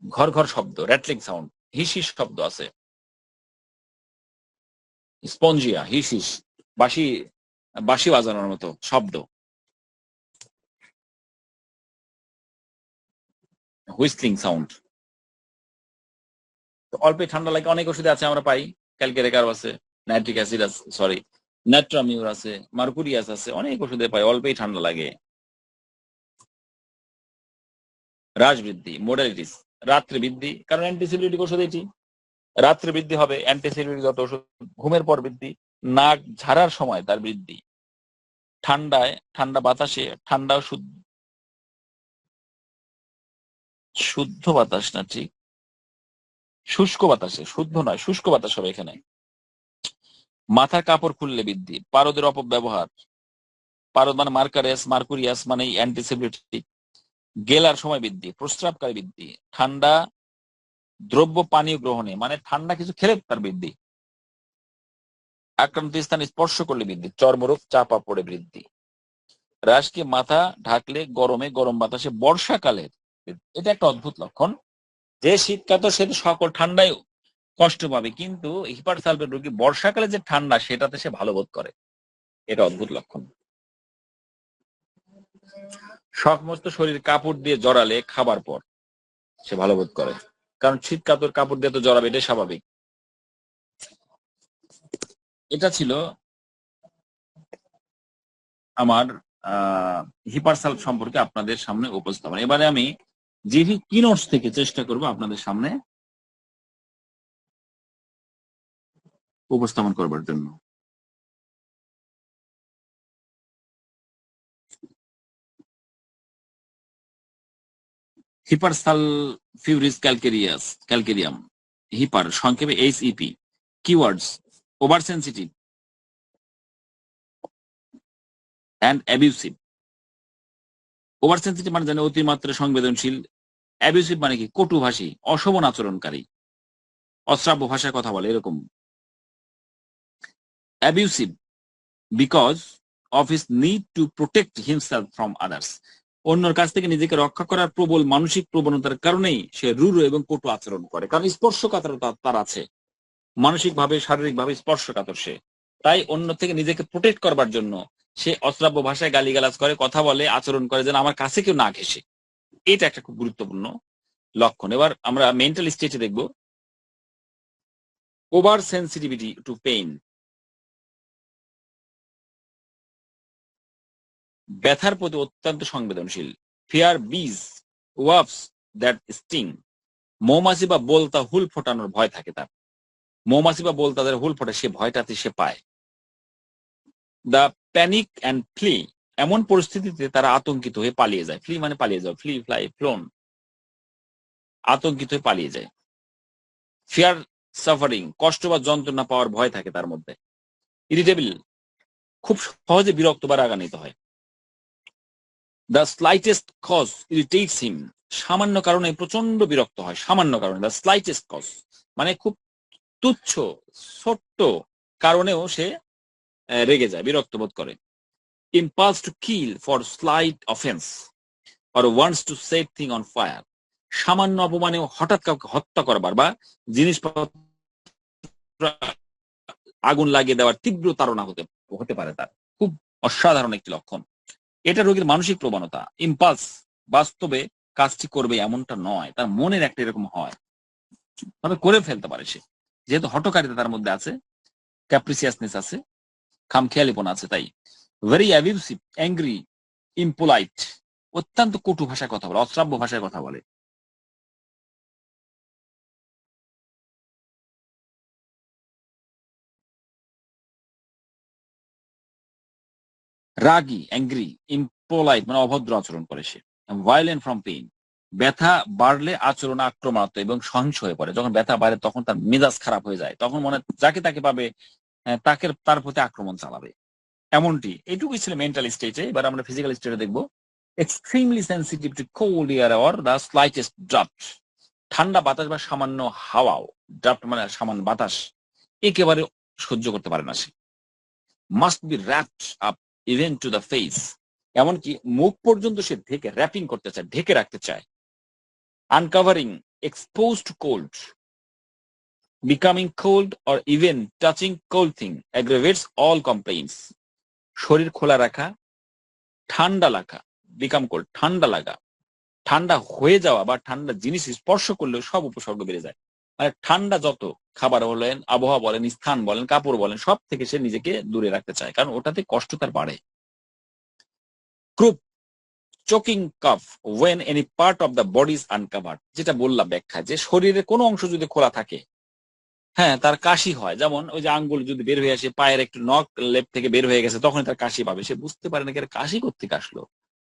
ঘর ঘর শব্দ, র্যাটলিং সাউন্ড, হিস হিস শব্দ আছে। স্পঞ্জিয়া, হিস হিস, বাঁশি বাঁশি বাজানোর মতো শব্দ, হুইস্টলিং সাউন্ড। অল্পে ঠান্ডা লাগে, অনেক ওষুধে আছে আমরা পাই। ক্যালকেরেকার আছে, নাইট্রিক অ্যাসিড আছে, সরি নাইট্রামিউর আছে, মার্কুরিয়াস আছে, অনেক ওষুধে পাই অল্পেই ঠান্ডা লাগে। হ্রাস বৃদ্ধি, মোডালিটিস, রাত্রে বৃদ্ধি, কারণ অ্যান্টিসিবিলিটিক ওষুধ এটি। রাত্রে বৃদ্ধি হবে অ্যান্টিসিবিলিটিক যত ওষুধ। ঘুমের পর বৃদ্ধি, নাক ঝাড়ার সময় তার বৃদ্ধি, ঠান্ডা বাতাসে, ঠান্ডা শুদ্ধ বাতাস না, ঠিক শুষ্ক বাতাসে, শুদ্ধ নয় শুষ্ক বাতাস হবে এখানে। মাথার কাপড় খুললে বৃদ্ধি, পারদের অপব্যবহার, পারদ মানে মার্কারিয়াস, মার্কুরিয়াস মানে অ্যান্টিসেপ্টিক, গেলার সময় বৃদ্ধি, প্রস্রাবকারী বৃদ্ধি, ঠান্ডা দ্রব্য পানীয় গ্রহণে মানে ঠান্ডা কিছু খেলে তার বৃদ্ধি, আক্রান্ত স্থান স্পর্শ করলে বৃদ্ধি, চর্মরোগ চাপা পড়ে বৃদ্ধি। রাশকে মাথা ঢাকলে গরমে, গরম বাতাসে বর্ষাকালের বৃদ্ধি। এটা একটা অদ্ভুত লক্ষণ, যে শীতকাতর সে তো সকল ঠান্ডায় কষ্ট পাবে, কিন্তু হিপারসালফেট রোগী বর্ষাকালে যে ঠান্ডা সেটাতে সে ভালো বোধ করে। এটা অদ্ভুত লক্ষণ। সমস্ত শরীর কাপড় দিয়ে জড়ালে খাবার পর সে ভালো বোধ করে, কারণ শীত কাতর কাপড় দিয়ে তো জড়াবে, এটাই স্বাভাবিক। এটা ছিল আমার হিপারসালফ সম্পর্কে আপনাদের সামনে উপস্থাপন। এবারে আমি জিভি কিনোটস থেকে চেষ্টা করব আপনাদের সামনে উপস্থাপন করবার জন্য। হিপারসালফিউরিস ক্যালকেরিয়াম, হিপার সংক্ষেপে HEP। Keywords: over sensitive and abusive. Over sensitive মানে জানি অতিমাত্রা সংবেদনশীল। অ্যাবিউসিভ মানে কি? কটুভাষী, অশোভন আচরণকারী, অশ্রাব্য ভাষায় কথা বলে, এরকম। Abusive because of his need to protect himself from others. অন্যর কাছ থেকে নিজেকে রক্ষা করার প্রবল মানসিক প্রবণতার কারণেই সে রূঢ় এবং কটু আচরণ করে, কারণ স্পর্শকাতরতা তার আছে, মানসিকভাবে শারীরিকভাবে স্পর্শকাতর সে। তাই অন্য থেকে নিজেকে প্রোটেক্ট করবার জন্য সে অশ্রাব্য ভাষায় গালিগালাজ করে, কথা বলে, আচরণ করে যেন আমার কাছে কেউ না ঘেসে। এটা একটা খুব গুরুত্বপূর্ণ লক্ষণ। এবার আমরা মেন্টাল স্টেটে দেখব ওভার সেন্সিটিভিটি টু পেইন, ব্যথার প্রতি অত্যন্ত সংবেদনশীল। ফিয়ার বিজ ওয়ার্বস দ্যাট স্টিং, মৌমাছি বা বোলতা হুল ফোটানোর ভয় থাকে তার। মৌমাছি বা বোলতাদের হুল ফোটে, সে ভয়টাতে সে পায়। দ্য প্যানিক অ্যান্ড ফ্লি, এমন পরিস্থিতিতে তারা আতঙ্কিত হয়ে পালিয়ে যায়। ফ্লি মানে পালিয়ে যাও, ফ্লি ফ্লাই ফ্লোন, আতঙ্কিত হয়ে পালিয়ে যায়। ফিয়ার সাফারিং, কষ্ট বা যন্ত্রণা পাওয়ার ভয় থাকে তার মধ্যে। ইরিটেবল, খুব সহজে বিরক্ত বা রাগান্বিত হয়। দ্য স্লাইটেস্ট কজ ইরিটেটস হিম, সামান্য কারণে প্রচন্ড বিরক্ত হয়, সামান্য কারণে। দ্য স্লাইটেস্ট কজ মানে খুব তুচ্ছ ছোট্ট কারণেও সে রেগে যায়, বিরক্ত বোধ করে। Impulse to kill for slight offence or wants to set thing on fire, সামান্য অপমানেও হঠাৎ কাউকে হত্যা করবার বা জিনিসপত্র আগুন লাগিয়ে দেওয়ার তীব্র তাড়না হতে পারে তার। খুব অসাধারণ একটি লক্ষণ। এটা রোগীর মানসিক প্রবণতা। ইম্পালস বাস্তবে কাজটি করবে এমনটা নয়, তার মনের একটা এরকম হয়, তবে করে ফেলতে পারে সে, যেহেতু হঠকারিতা তার মধ্যে আছে, ক্যাপ্রিসিয়াসনেস আছে, খামখেয়ালিপনা আছে। তাই ভেরি অ্যাবিউসিভ, অ্যাংরি, ইম্পোলাইট, অত্যন্ত কটু ভাষায় কথা বলে, অশ্রাব্য ভাষায় কথা বলে। রাগী, অ্যাংরি, ইম্পোলাইট মানে অভদ্র আচরণ করে সে। ভায়োলেন্ট ফ্রম পেইন, ব্যথা বাড়লে আচরণ আক্রমণাত্মক এবং সহিংস হয়ে পড়ে। যখন ব্যথা বাড়ে তখন তার মেজাজ খারাপ হয়ে যায়, তখন মনে যাকে তাকে পাবে তাকে তার প্রতি আক্রমণ চালাবে। এমনটি, এইটুকুই ছিল মেন্টাল স্টেজে। এবার আমরা ফিজিক্যাল স্টেজে দেখবো extremely sensitive two cold air or the slightest draft, ঠান্ডা বাতাস বা সামান্য হাওয়াও, ড্রাফট মানে সামান্য বাতাস, একেবারে সহ্য করতে পারে না সে। Must be wrapped up even to the face, এমনকি মুখ পর্যন্ত সে ঢেকে র্যাপিং করতে চায়, ঢেকে রাখতে চায়। Uncovering expose to cold, becoming cold or even touching cold thing aggravates all complaints, শরীর খোলা রাখা, ঠান্ডা লাগা, বিকাম কোল্ড ঠান্ডা লাগা, ঠান্ডা হয়ে যাওয়া বা ঠান্ডা জিনিস স্পর্শ করলেও সব উপসর্গ বেড়ে যায়। মানে ঠান্ডা যত, খাবার বলেন, আবহাওয়া বলেন, স্থান বলেন, কাপড় বলেন, সব থেকে সে নিজেকে দূরে রাখতে চায়, কারণ ওটাতে কষ্ট তার বাড়ে। Croup, choking cough when any part of the body is uncovered, যেটা বললাম ব্যাখ্যা, যে শরীরের কোনো অংশ যদি খোলা থাকে, হ্যাঁ তার কাশি হয়। যেমন ওই যে আঙ্গুল যদি বের হয়ে আসে, পায়ের একটু নখ লেপ থেকে বের হয়ে গেছে, তখন তার কাশি পাবে। সে বুঝতে পারে না কি কাশি কোত্থেকে আসলো,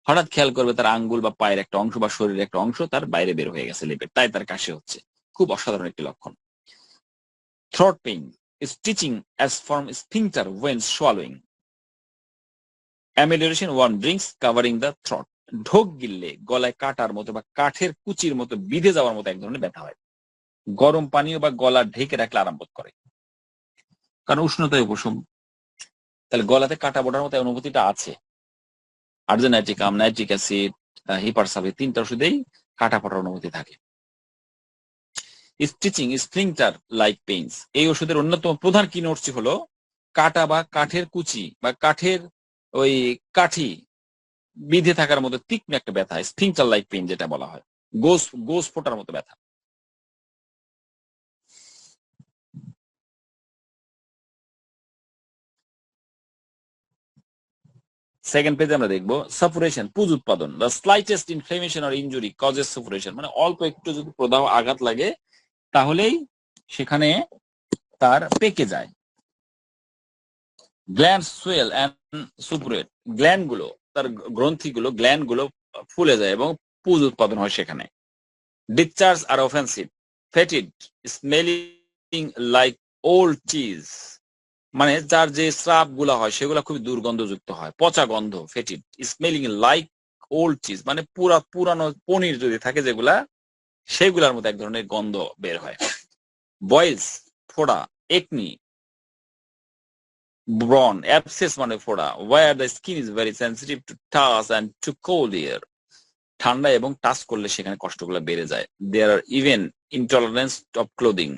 হঠাৎ খেয়াল করবে তার আঙ্গুল বা পায়ের একটা অংশ বা শরীরের একটা অংশ তার বাইরে বের হয়ে গেছে লেপের, তাই তার কাশি হচ্ছে। খুব অসাধারণ একটি লক্ষণ। Throat pain, stitching as from sphincter when swallowing, amelioration warm drinks covering the throat, ঢোক গিললে গলায় কাটার মতো বা কাঠের কুচির মতো বিঁধে যাওয়ার মতো এক ধরনের ব্যথা হয়। গরম পানীয় বা গলা ঢেকে রাখলে আরাম বোধ করে, কারণ উষ্ণতায় উপশম। তাহলে গলাতে কাটা বোটার মতো অনুভূতিটা আছে। আর্জেনাইটিকাম, নাইট্রিক অ্যাসিড, হিপারসাল, তিনটা ওষুধেই কাটা পড়ার অনুভূতি থাকে। স্টিচিং স্প্লিন্টার লাইক পেইন্স, এই ওষুধের অন্যতম প্রধান কি নোটসটি হলো কাটা বা কাঠের কুচি বা কাঠের ওই কাঠি বিধে থাকার মতো তীক্ষ্ণ একটা ব্যথা, স্প্লিন্টার লাইক পেইন যেটা বলা হয়, গোস গোস ফোটার মতো ব্যথা। সেকেন্ড পেজে আমরা দেখবো সাফুরেশন, পুজ উৎপাদন। The slightest inflammation or injury causes suppuration, মানে অল্প একটু যদি প্রদাহ আঘাত লাগে তাহলেই সেখানে তার পেকে যায়। গ্ল্যান্ড সোয়েল অ্যান্ড সুপুরেট, গ্ল্যান্ড গুলো, তার গ্রন্থিগুলো, গ্ল্যান্ড গুলো ফুলে যায় এবং পুজ উৎপাদন হয় সেখানে। Discharge are offensive, fetid, smelling like old cheese, মানে যার যে স্রাব গুলা হয় সেগুলা খুবই দুর্গন্ধযুক্ত হয়, পচা গন্ধ। ফেটিড, স্মেলিং লাইক ওল্ড চিজ মানে পুরানো পনির যদি থাকে যেগুলা, সেগুলার মধ্যে এক ধরনের গন্ধ বের হয়। বয়েলস, ফোড়া, একনি, ব্রন, অ্যাবসেস মানে ফোড়া, where the skin is very sensitive to touch and to cold air, ঠান্ডা এবং টাচ করলে সেখানে কষ্টগুলো বেড়ে যায়। There are even intolerance of clothing,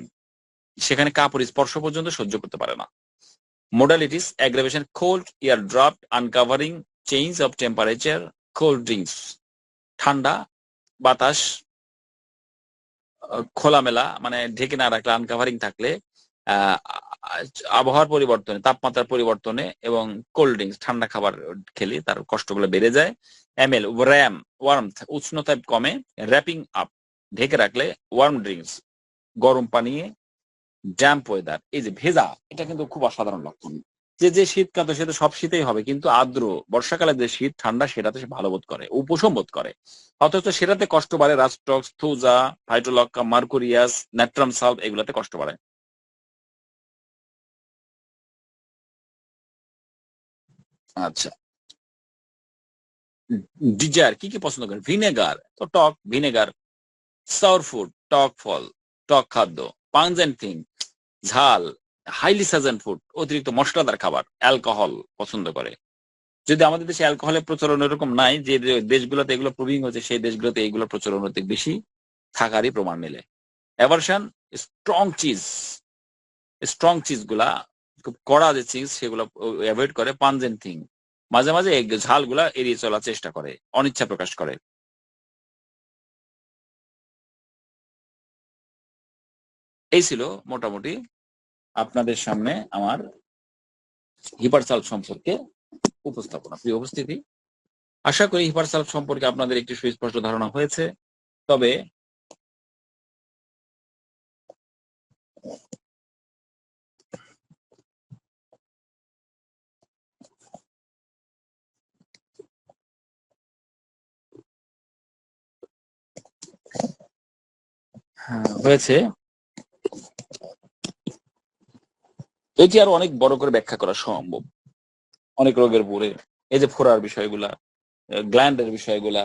সেখানে কাপড় স্পর্শ পর্যন্ত সহ্য করতে পারে না। Modalities aggravation cold air drop uncovering change of temperature cold drinks ঠান্ডা বাতাস খোলামেলা মানে ঢেকে না রাখলে আনকাভারিং থাকলে আহ, আবহাওয়ার পরিবর্তনে তাপমাত্রার পরিবর্তনে এবং কোল্ড ড্রিঙ্কস ঠান্ডা খাবার খেলে তার কষ্টগুলো বেড়ে যায়। এমএল র্যাম ওয়ার্মথ উষ্ণতা কমে। র্যাপিং আপ ঢেকে রাখলে ওয়ার্ম ড্রিঙ্কস গরম পানীয়। ড্যাম্প ওয়েদার এই যে ভেজা এটা কিন্তু খুব অসাধারণ লক্ষণ। যে শীত কাঁপে সে তো সব শীতেই হবে, কিন্তু আর্দ্র বর্ষাকালে যে শীত ঠান্ডা সেটাতে সে ভালো বোধ করে, উপশম বোধ করে। অথচ সেটাতে কষ্ট বাড়ে রাস্টক্স Thuja Phytolacca Mercurius natrum solve এগুলাতে কষ্ট বাড়ে। আচ্ছা, ডিজার কি কি পছন্দ করেন? ভিনেগার তো টক ভিনেগার, সাউর ফুড টক ফল টক খাদ্য, পাঞ্জেন্ট থিং ঝাল, হাইলি সাজেন্ট ফুড অতিরিক্ত মশলাদার খাবার, অ্যালকোহল পছন্দ করে। যদি আমাদের দেশে অ্যালকোহলের প্রচলন এরকম নাই, যে দেশগুলোতে এগুলো প্রুভিং হয়েছে সেই দেশগুলোতে এগুলো প্রচলন হতে বেশি থাকারই প্রমাণ মেলে। Aversion strong cheese, strong cheese গুলা খুব কড়া যে চিজ সেগুলো অ্যাভয়েড করে। পাঞ্জেন্ট থিং মাঝে মাঝে এই ঝালগুলা এড়িয়ে চলার চেষ্টা করে, অনিচ্ছা প্রকাশ করে। এই ছিল মোটামুটি আপনাদের সামনে আমার হিপারসালভ সম্পর্কে উপস্থাপনা। প্রিয় উপস্থিতি, আশা করি হিপারসালভ সম্পর্কে আপনাদের একটি সুস্পষ্ট ধারণা হয়েছে। তবে হয়েছে এটি আরো অনেক বড় করে ব্যাখ্যা করা সম্ভব অনেক রোগের উপরে। এই যে ফোড়ার বিষয়গুলা, গ্ল্যান্ডের বিষয়গুলা,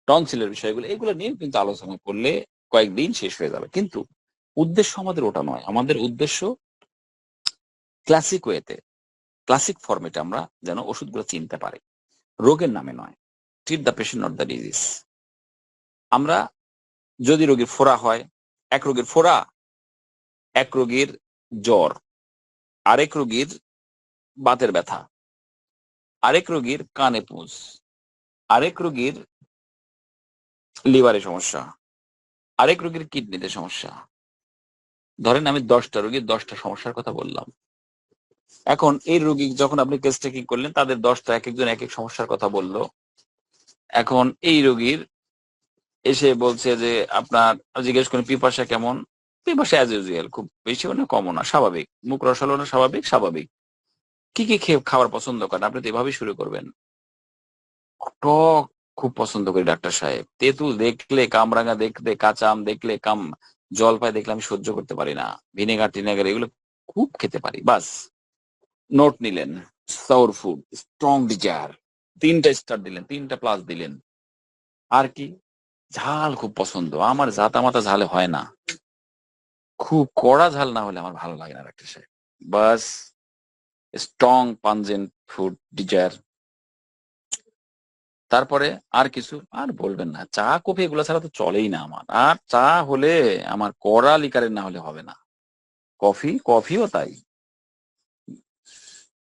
টনসিলের বিষয়গুলো, এগুলো নিয়ে কিন্তু আলোচনা করলে কয়েকদিন শেষ হয়ে যাবে। কিন্তু উদ্দেশ্য আমাদের ওটা নয়। আমাদের উদ্দেশ্য ক্লাসিক ওয়েতে, ক্লাসিক ফর্মেটে আমরা যেন ওষুধগুলো চিনতে পারি, রোগের নামে নয়। Treat the patient not the disease. আমরা যদি রোগীর ফোড়া হয়, এক রোগীর ফোড়া, এক রোগীর জ্বর, আরেক রোগীর বাতের ব্যথা, আরেক রোগীর কানে পুঁজ, আরেক রোগীর লিভারে সমস্যা, আরেক রোগীর কিডনিতে সমস্যা। ধরেন আমি 10টা রোগীর 10টা সমস্যার কথা বললাম। এখন এই রোগী যখন আপনি কেস টেকিং করলেন, তাদের 10টা এক একজন এক এক সমস্যার কথা বললো। এখন এই রোগীর এসে বলছে যে আপনার, জিজ্ঞেস করেন পিপাসা কেমন? পিপাসা অ্যাজ ইউজুয়াল, খুব বেশি না কমও না, স্বাভাবিক। মুখ রসালো না, স্বাভাবিক স্বাভাবিক। কি কি খেয়ে খাবার পছন্দ করেন? আপনি তো এভাবেই শুরু করবেন। টক খুব পছন্দ করি ডাক্তার সাহেব। তেঁতুল দেখলে, কামরাঙা দেখলে, কাঁচা আম দেখলে, জলপাই দেখলে আমি সহ্য করতে পারি না। ভিনেগার টিনেগার এগুলো খুব খেতে পারি। বাস, নোট নিলেন। সাউর ফুড স্ট্রং ডিজায়ার 3টা স্টার দিলেন, 3টা প্লাস দিলেন। আর কি? ঝাল খুব পছন্দ আমার, জাতা মাতা ঝালে হয় না, খুব কড়া ঝাল না হলে আমার ভালো লাগে না ডাক্তার সাহেব। বাস, স্ট্রং পাঞ্জেন্ট ফুড ডিজায়ার। তারপরে আর কিছু আর বলবেন না। চা কফি এগুলো ছাড়া তো চলেই না আমার। আর চা হলে আমার কড়া লিকারের না হলে হবে না। কফিও তাই।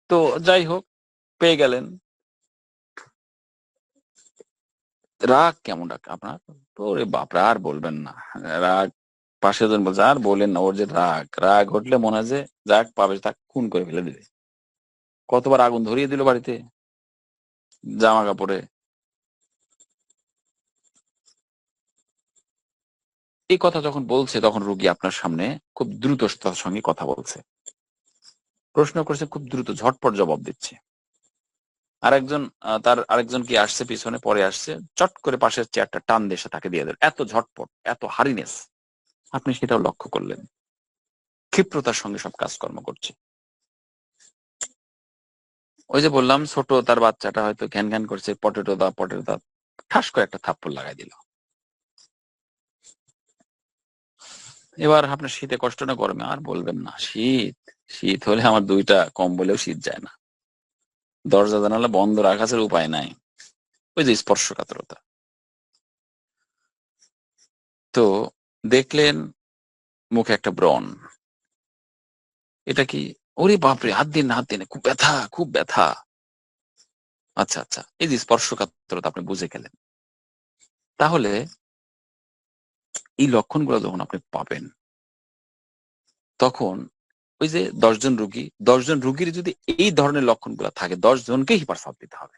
তো যাই হোক, পেয়ে গেলেন। রাগ কেমন রাগ আপনার? তো রে বাপরে, আর বলবেন না। রাগ, পাশে জন বলছে আর বলেন না। ওর যে রাগ, রাগ ঘটলে মনে হয় যে যাক পাবে তাকে খুন করে ফেলে দিবে। কতবার আগুন ধরিয়ে দিল বাড়িতে, জামা কাপড়ে। এই কথা যখন বলছে তখন রুগী আপনার সামনে খুব দ্রুততার সঙ্গে কথা বলছে, প্রশ্ন করছে, খুব দ্রুত ঝটপট জবাব দিচ্ছে। আরেকজন তার আরেকজন কি আসছে পিছনে, পরে আসছে, চট করে পাশের চেয়ারটা টান দিয়ে তাকে দিয়ে দেন। এত ঝটপট, এত হারিনেস। আপনি সেটাও লক্ষ্য করলেন, ক্ষিপ্রতার সঙ্গে সব কাজকর্ম করছে। ওই যে বললাম, ছোট তার বাচ্চাটা হয়তো ঘ্যান ঘ্যান করছে, পটেটো দা পটেটো দা, ঠাস করে একটা থাপ্পড় লাগাই দিল। এবার আপনার শীতে কষ্ট না গরমে? আর বলবেন না। শীত, শীত হলে আমার 2টা কম্বলেও শীত যায় না। দরজা জানালা বন্ধ রাখার উপায় নাই। ওই যে স্পর্শকাতরতা। তো দেখলেন মুখে একটা ব্রণ, এটা কি? ওরে বাপরে, হাত দিন না, হাত দিন, খুব ব্যথা, খুব ব্যথা। আচ্ছা আচ্ছা, এই যে স্পর্শকাতরতা আপনি বুঝে গেলেন। তাহলে এই লক্ষণগুলো যখন আপনি পাবেন, তখন ওই যে 10 জন রুগী, 10 জন রুগীর যদি এই ধরনের লক্ষণগুলো থাকে, 10 জনকে হিপারসালভ দিতে হবে।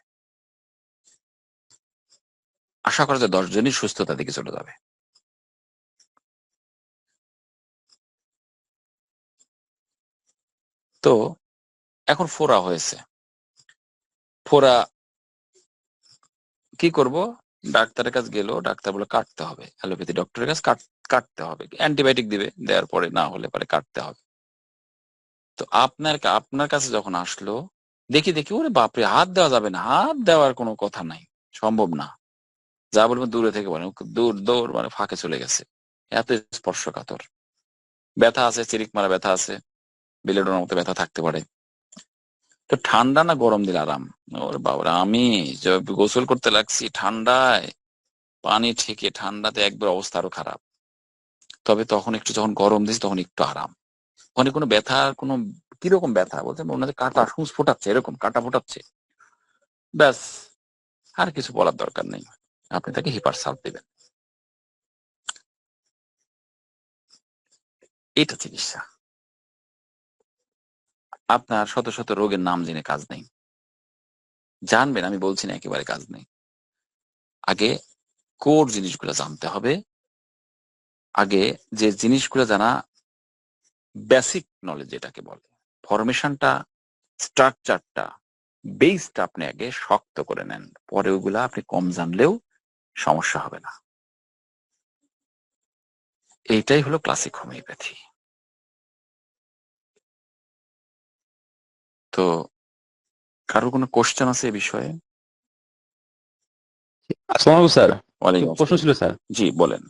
আশা করা যায় 10 জনই সুস্থতার দিকে চলে যাবে। তো এখন ফোড়া হয়েছে, ফোড়া কি করব? ডাক্তারের কাছে গেল, ডাক্তার বলে কাটতে হবে, অ্যালোপ্যাথি ডক্টরের কাছে কাটতে হবে, অ্যান্টিবায়োটিক দিবে, দেওয়ার পরে না হলে পরে কাটতে হবে। তো আপনার কাছে যখন আসলো, দেখি ওরে বাপরে, হাত দেওয়া যাবে না, হাত দেওয়ার কোনো কথা নাই, সম্ভব না, যা বলবেন দূরে থেকে বলেন, দূর দৌড় মানে ফাঁকে চলে গেছে, এত স্পর্শকাতর। ব্যথা আছে, চিরিক মারা ব্যথা আছে, বিলেডোর মতো ব্যথা থাকতে পারে। তো ঠান্ডা না গরম দিলে আরাম? ওরে বাবারে, আমি গোসল করতে লাগছি ঠান্ডায়, পানি ঠেকে ঠান্ডাতে একবার অবস্থা আরো খারাপ। তবে তখন একটু যখন গরম দিয়েছি তখন একটু আরাম। ওখানে কোনো ব্যথা, কোনো কিরকম ব্যথা বলতে মনে হচ্ছে কাটা সূচ ফোটাচ্ছে, এরকম কাটা ফোটাচ্ছে, ব্যাস, আর কিছু বলার দরকার নেই, আপনি তাকে হিপার সালভ দিবেন। এটা চিকিৎসা। আপনার শত শত রোগের নাম জেনে কাজ নেই, জানবেন, আমি বলছি না একেবারে কাজ নেই। আগে কোর জিনিসগুলো জানতে হবে। আগে যে জিনিসগুলো জানা, বেসিক নলেজ যেটাকে বলে, ফরমেশনটা, স্ট্রাকচারটা, বেসটা আপনি আগে শক্ত করে নেন, পরে ওগুলা আপনি কম জানলেও সমস্যা হবে না। এইটাই হলো ক্লাসিক হোমিওপ্যাথি। তো কারোর কোনো কোশ্চেন আছে এ বিষয়ে? আসসালামু আলাইকুম স্যার। ওয়ালাইকুম প্রশ্ন আসসালাম। ছিল স্যার। জি বলেন।